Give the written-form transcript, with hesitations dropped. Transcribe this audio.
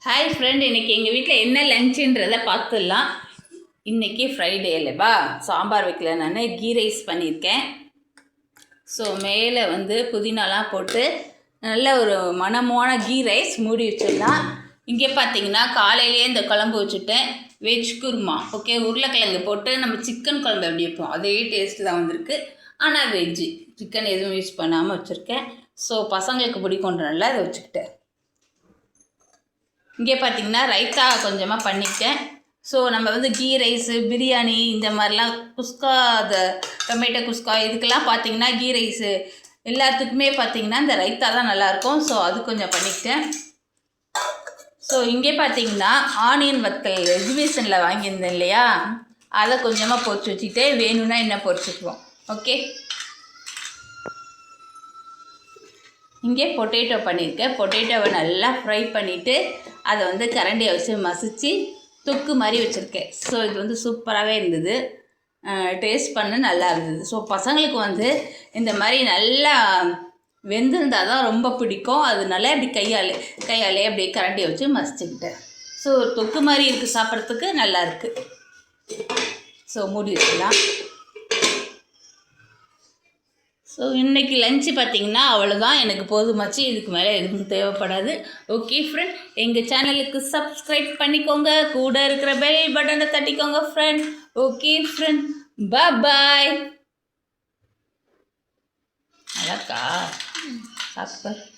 Hi friend, இன்றைக்கி எங்கள் வீட்டில் என்ன லஞ்சுன்றதை பார்த்துடலாம். இன்றைக்கி ஃப்ரைடே இல்லைப்பா, சாம்பார் வைக்கல, நான் கீ ரைஸ் பண்ணியிருக்கேன். ஸோ மேலே புதினாலாம் போட்டு நல்ல ஒரு மணமான கீ ரைஸ் மூடி வச்சிடலாம். இங்கே பார்த்தீங்கன்னா காலையிலேயே இந்த குழம்பு வச்சுட்டேன். வெஜ் குருமா, ஓகே, உருளைக்கிழங்கு போட்டு நம்ம சிக்கன் குழம்பு எப்படி வைப்போம் அதே டேஸ்ட்டு தான் வந்திருக்கு. ஆனால் வெஜ்ஜு, சிக்கன் எதுவும் யூஸ் பண்ணாமல் வச்சுருக்கேன். ஸோ பசங்களுக்கு பிடிக்குன்றனால அதை வச்சுக்கிட்டேன். இங்கே பார்த்தீங்கன்னா ரைத்தா கொஞ்சமாக பண்ணிக்கிட்டேன். ஸோ நம்ம கீ ரைஸு, பிரியாணி, இந்த மாதிரிலாம் குஸ்கா, அந்த டொமேட்டோ குஸ்கா, இதுக்கெல்லாம் பார்த்தீங்கன்னா கீ ரைஸு எல்லாத்துக்குமே பார்த்தீங்கன்னா இந்த ரைத்தா தான் நல்லாயிருக்கும். ஸோ அது கொஞ்சம் பண்ணிக்கிட்டேன். ஸோ இங்கே பார்த்தீங்கன்னா ஆனியன் வத்தல் எக்ஸிபிஷனில் வாங்கியிருந்தேன் இல்லையா, அதை கொஞ்சமாக பொரிச்சு வச்சுக்கிட்டே வேணும்னா என்ன பொரிச்சுக்குவோம். ஓகே, இங்கே பொட்டேட்டோ பண்ணியிருக்கேன். பொட்டேட்டோவை நல்லா ஃப்ரை பண்ணிவிட்டு அதை கரண்டியை வச்சு மசித்து தொக்கு மாதிரி வச்சுருக்கேன். ஸோ இது சூப்பராகவே இருந்தது, டேஸ்ட் பண்ண நல்லா இருந்தது. ஸோ பசங்களுக்கு இந்த மாதிரி நல்லா வெந்திருந்தால் தான் ரொம்ப பிடிக்கும். அதனால அப்படி கையாலே அப்படியே கரண்டியை வச்சு மசிச்சுக்கிட்டேன். ஸோ தொக்கு மாதிரி இருக்குது, சாப்பிட்றதுக்கு நல்லா இருக்குது. ஸோ மூடி வச்சுக்கலாம். ஸோ இன்றைக்கி லஞ்சு பார்த்திங்கன்னா அவ்வளோதான், எனக்கு போதுமாச்சு. இதுக்கு மேலே எதுவும் தேவைப்படாது. ஓகே ஃப்ரெண்ட், எங்கள் சேனலுக்கு சப்ஸ்கிரைப் பண்ணிக்கோங்க, கூட இருக்கிற பெல் பட்டனை தட்டிக்கோங்க ஃப்ரெண்ட். ஓகே ஃப்ரெண்ட், பாய். அழகா சாப்பிட்டு